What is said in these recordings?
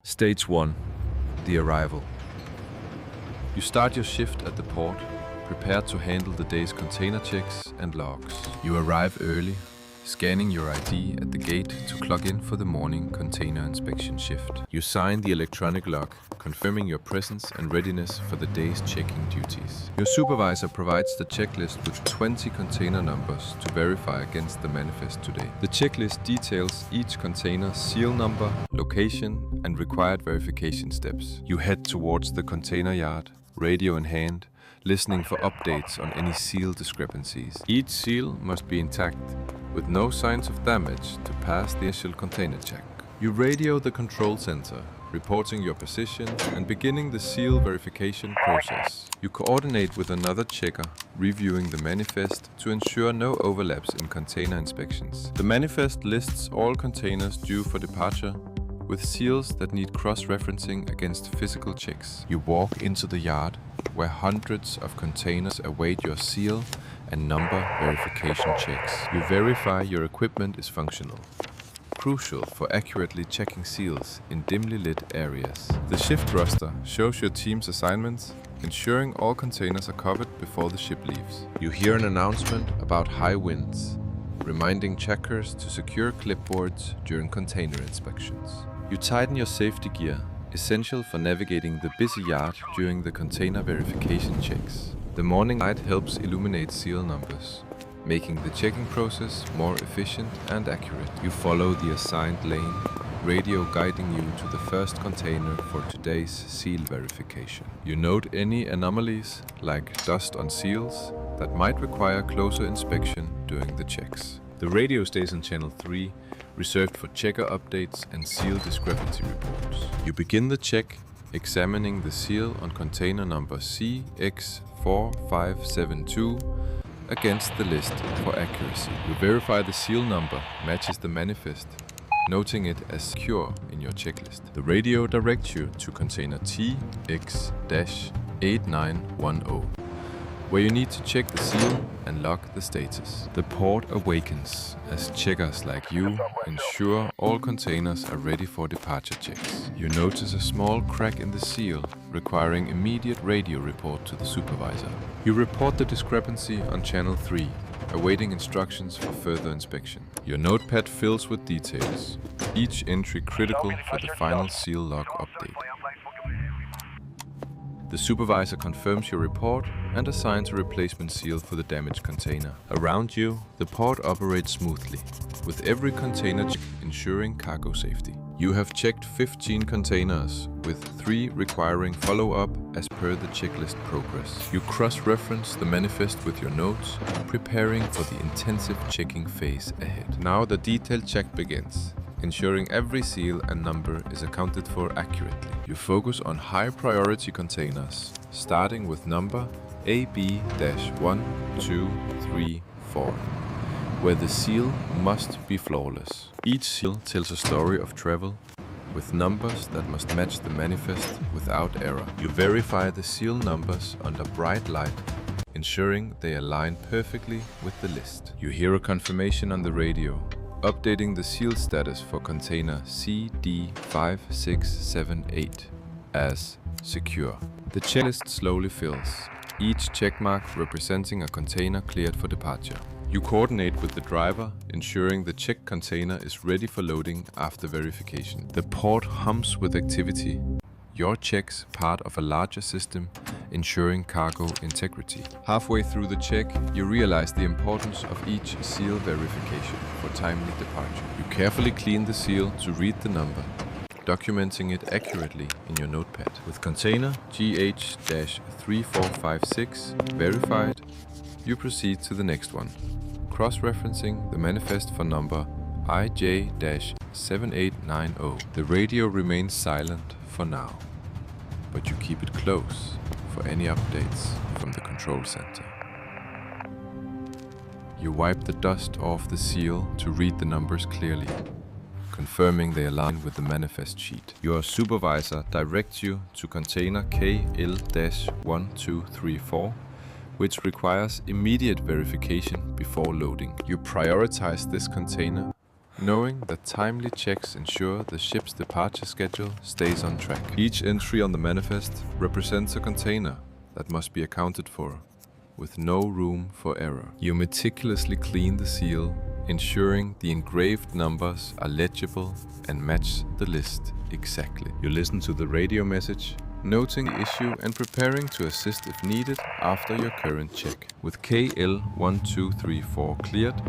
Stage 1. The arrival. You start your shift at the port, prepared to handle the day's container checks and logs. You arrive early, scanning your ID at the gate to clock in for the morning container inspection shift. You sign the electronic log, confirming your presence and readiness for the day's checking duties. Your supervisor provides the checklist with 20 container numbers to verify against the manifest today. The checklist details each container's seal number, location, and required verification steps. You head towards the container yard, radio in hand, listening for updates on any seal discrepancies. Each seal must be intact, with no signs of damage to pass the initial container check. You radio the control center, reporting your position and beginning the seal verification process. You coordinate with another checker, reviewing the manifest to ensure no overlaps in container inspections. The manifest lists all containers due for departure, with seals that need cross-referencing against physical checks. You walk into the yard, where hundreds of containers await your seal and number verification checks. You verify your equipment is functional, crucial for accurately checking seals in dimly lit areas. The shift roster shows your team's assignments, ensuring all containers are covered before the ship leaves. You hear an announcement about high winds, reminding checkers to secure clipboards during container inspections. You tighten your safety gear, essential for navigating the busy yard during the container verification checks. The morning light helps illuminate seal numbers, making the checking process more efficient and accurate. You follow the assigned lane, radio guiding you to the first container for today's seal verification. You note any anomalies, like dust on seals, that might require closer inspection during the checks. The radio stays on channel 3, reserved for checker updates and seal discrepancy reports. You begin the check, examining the seal on container number CX4572 against the list for accuracy. You verify the seal number matches the manifest, noting it as secure in your checklist. The radio directs you to container TX-8910, where you need to check the seal and log the status. The port awakens as checkers like you ensure all containers are ready for departure checks. You notice a small crack in the seal, requiring immediate radio report to the supervisor. You report the discrepancy on channel 3, awaiting instructions for further inspection. Your notepad fills with details, each entry critical for the final seal log update. The supervisor confirms your report and assigns a replacement seal for the damaged container. Around you, the port operates smoothly, with every container check ensuring cargo safety. You have checked 15 containers, with 3 requiring follow-up as per the checklist progress. You cross-reference the manifest with your notes, preparing for the intensive checking phase ahead. Now the detailed check begins, ensuring every seal and number is accounted for accurately. You focus on high-priority containers, starting with number AB-1234, where the seal must be flawless. Each seal tells a story of travel, with numbers that must match the manifest without error. You verify the seal numbers under bright light, ensuring they align perfectly with the list. You hear a confirmation on the radio, updating the seal status for container CD5678 as secure. The checklist slowly fills, each checkmark representing a container cleared for departure. You coordinate with the driver, ensuring the checked container is ready for loading after verification. The port hums with activity, your checks part of a larger system, ensuring cargo integrity. Halfway through the check, you realize the importance of each seal verification for timely departure. You carefully clean the seal to read the number, documenting it accurately in your notepad. With container GH-3456 verified, you proceed to the next one, cross-referencing the manifest for number IJ-7890. The radio remains silent for now, but you keep it close for any updates from the control center. You wipe the dust off the seal to read the numbers clearly, confirming they align with the manifest sheet. Your supervisor directs you to container KL-1234, which requires immediate verification before loading. You prioritize this container, knowing that timely checks ensure the ship's departure schedule stays on track. Each entry on the manifest represents a container that must be accounted for, with no room for error. You meticulously clean the seal, ensuring the engraved numbers are legible and match the list exactly. You listen to the radio message, noting the issue and preparing to assist if needed after your current check. With KL1234 cleared,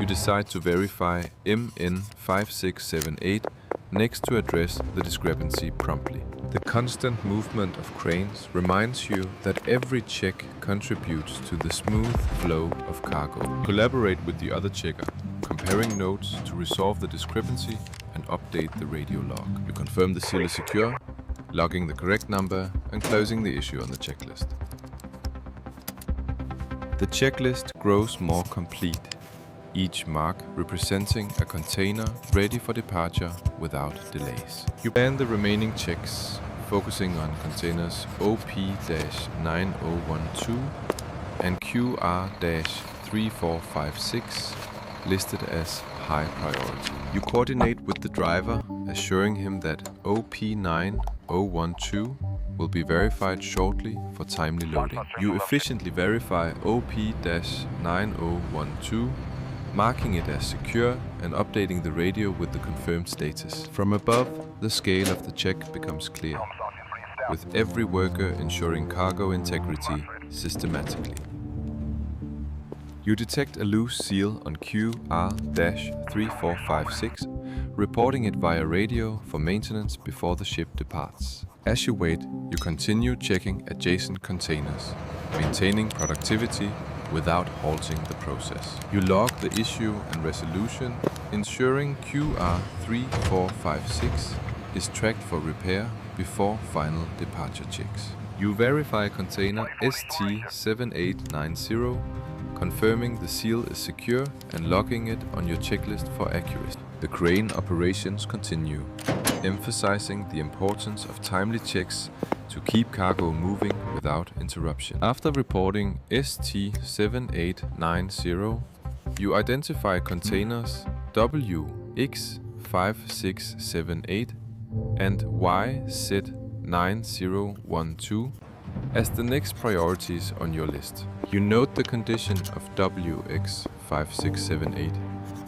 you decide to verify MN5678 next to address the discrepancy promptly. The constant movement of cranes reminds you that every check contributes to the smooth flow of cargo. Collaborate with the other checker, comparing notes to resolve the discrepancy and update the radio log. You confirm the seal is secure, logging the correct number and closing the issue on the checklist. The checklist grows more complete, each mark representing a container ready for departure without delays. You plan the remaining checks, focusing on containers OP-9012 and QR-3456 listed as high priority. You coordinate with the driver, assuring him that OP-9012 will be verified shortly for timely loading. You efficiently verify OP-9012, marking it as secure and updating the radio with the confirmed status. From above, the scale of the check becomes clear, with every worker ensuring cargo integrity systematically. You detect a loose seal on QR-3456, reporting it via radio for maintenance before the ship departs. As you wait, you continue checking adjacent containers, maintaining productivity without halting the process. You log the issue and resolution, ensuring QR-3456 is tracked for repair before final departure checks. You verify container ST7890, confirming the seal is secure and logging it on your checklist for accuracy. The crane operations continue, emphasizing the importance of timely checks to keep cargo moving without interruption. After reporting ST7890, you identify containers WX5678 and YZ9012 as the next priorities on your list. You note the condition of WX5678,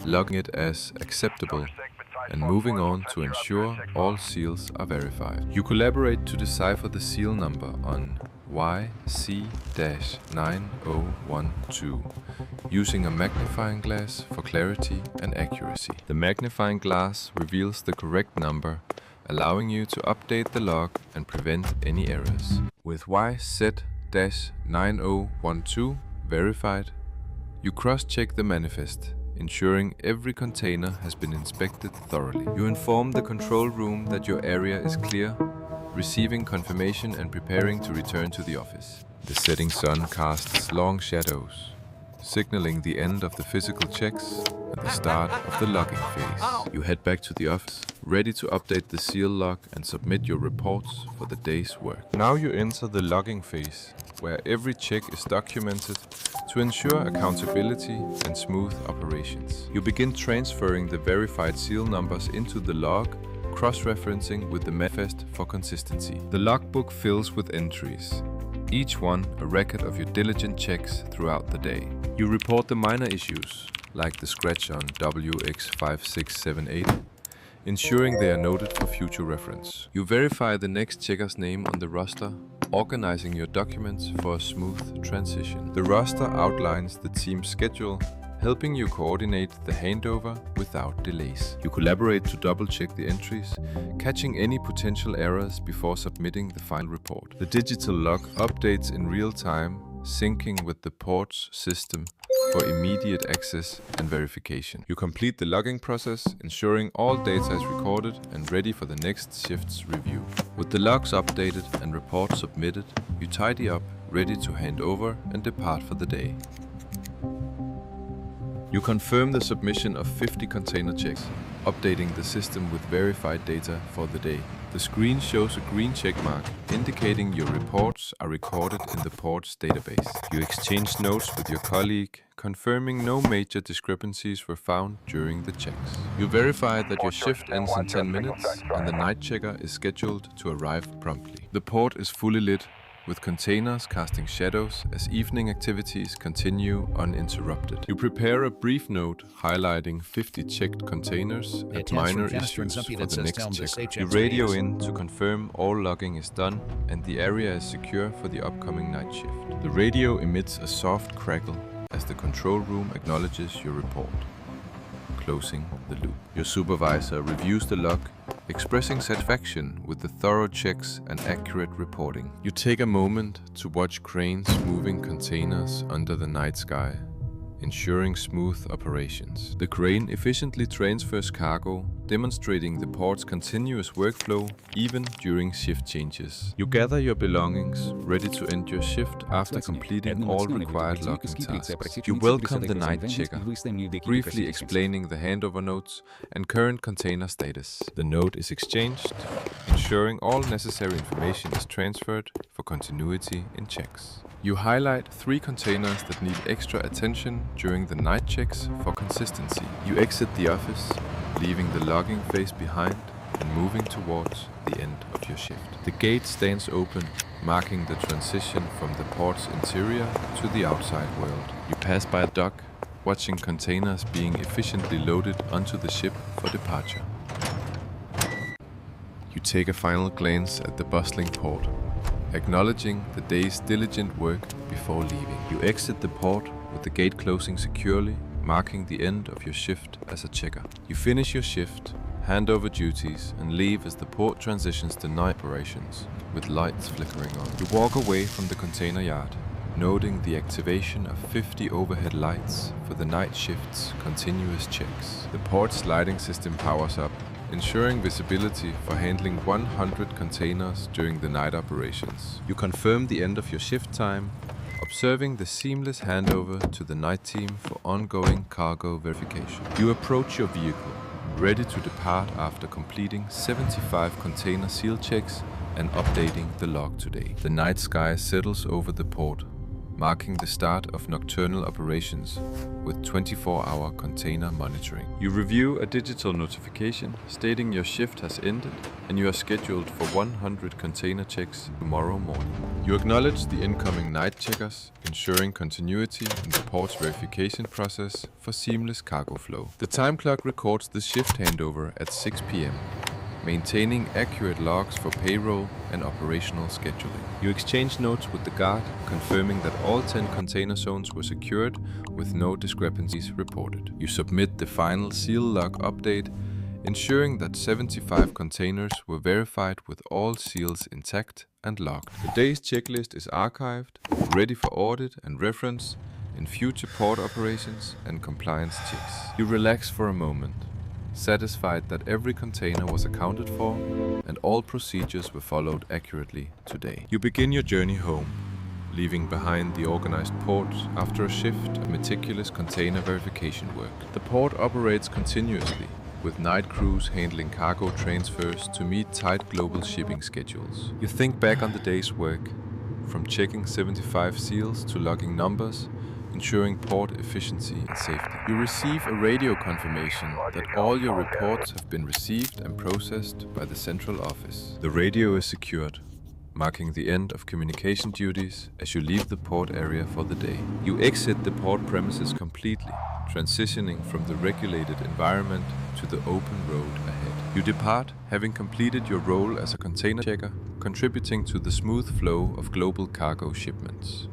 logging it as acceptable and moving on to ensure all seals are verified. You collaborate to decipher the seal number on YC-9012, using a magnifying glass for clarity and accuracy. The magnifying glass reveals the correct number, allowing you to update the log and prevent any errors. With YZ-9012 verified, you cross-check the manifest, ensuring every container has been inspected thoroughly. You inform the control room that your area is clear, receiving confirmation and preparing to return to the office. The setting sun casts long shadows, signaling the end of the physical checks and the start of the logging phase. You head back to the office, ready to update the seal log and submit your reports for the day's work. Now you enter the logging phase, where every check is documented to ensure accountability and smooth operations. You begin transferring the verified seal numbers into the log, cross-referencing with the manifest for consistency. The logbook fills with entries, each one a record of your diligent checks throughout the day. You report the minor issues, like the scratch on WX5678, ensuring they are noted for future reference. You verify the next checker's name on the roster, organizing your documents for a smooth transition. The roster outlines the team's schedule, helping you coordinate the handover without delays. You collaborate to double-check the entries, catching any potential errors before submitting the final report. The digital log updates in real time, syncing with the port's system for immediate access and verification. You complete the logging process, ensuring all data is recorded and ready for the next shift's review. With the logs updated and reports submitted, you tidy up, ready to hand over and depart for the day. You confirm the submission of 50 container checks, updating the system with verified data for the day. The screen shows a green check mark, indicating your reports are recorded in the port's database. You exchange notes with your colleague, confirming no major discrepancies were found during the checks. You verify that your shift ends in 10 minutes and the night checker is scheduled to arrive promptly. The port is fully lit, with containers casting shadows as evening activities continue uninterrupted. You prepare a brief note highlighting 50 checked containers and minor issues for the next checker. You radio in to confirm all logging is done and the area is secure for the upcoming night shift. The radio emits a soft crackle as the control room acknowledges your report, closing the loop. Your supervisor reviews the log, expressing satisfaction with the thorough checks and accurate reporting. You take a moment to watch cranes moving containers under the night sky, ensuring smooth operations. The crane efficiently transfers cargo, demonstrating the port's continuous workflow even during shift changes. You gather your belongings, ready to end your shift after completing all required logging tasks. You welcome the night checker, briefly explaining the handover notes and current container status. The note is exchanged, ensuring all necessary information is transferred for continuity in checks. You highlight 3 containers that need extra attention during the night checks for consistency. You exit the office, leaving the logging phase behind and moving towards the end of your shift. The gate stands open, marking the transition from the port's interior to the outside world. You pass by a dock, watching containers being efficiently loaded onto the ship for departure. You take a final glance at the bustling port, acknowledging the day's diligent work before leaving. You exit the port with the gate closing securely, marking the end of your shift as a checker. You finish your shift, hand over duties, and leave as the port transitions to night operations, with lights flickering on. You walk away from the container yard, noting the activation of 50 overhead lights for the night shift's continuous checks. The port's lighting system powers up, ensuring visibility for handling 100 containers during the night operations. You confirm the end of your shift time, observing the seamless handover to the night team for ongoing cargo verification. You approach your vehicle, ready to depart after completing 75 container seal checks and updating the log today. The night sky settles over the port, marking the start of nocturnal operations with 24-hour container monitoring. You review a digital notification stating your shift has ended and you are scheduled for 100 container checks tomorrow morning. You acknowledge the incoming night checkers, ensuring continuity in the port's verification process for seamless cargo flow. The time clock records the shift handover at 6 p.m., maintaining accurate logs for payroll and operational scheduling. You exchange notes with the guard, confirming that all 10 container zones were secured with no discrepancies reported. You submit the final seal log update, ensuring that 75 containers were verified with all seals intact and logged. The day's checklist is archived, ready for audit and reference in future port operations and compliance checks. You relax for a moment, satisfied that every container was accounted for and all procedures were followed accurately today. You begin your journey home, leaving behind the organized port after a shift of meticulous container verification work. The port operates continuously, with night crews handling cargo transfers to meet tight global shipping schedules. You think back on the day's work, from checking 75 seals to logging numbers, ensuring port efficiency and safety. You receive a radio confirmation that all your reports have been received and processed by the central office. The radio is secured, marking the end of communication duties as you leave the port area for the day. You exit the port premises completely, transitioning from the regulated environment to the open road ahead. You depart, having completed your role as a container checker, contributing to the smooth flow of global cargo shipments.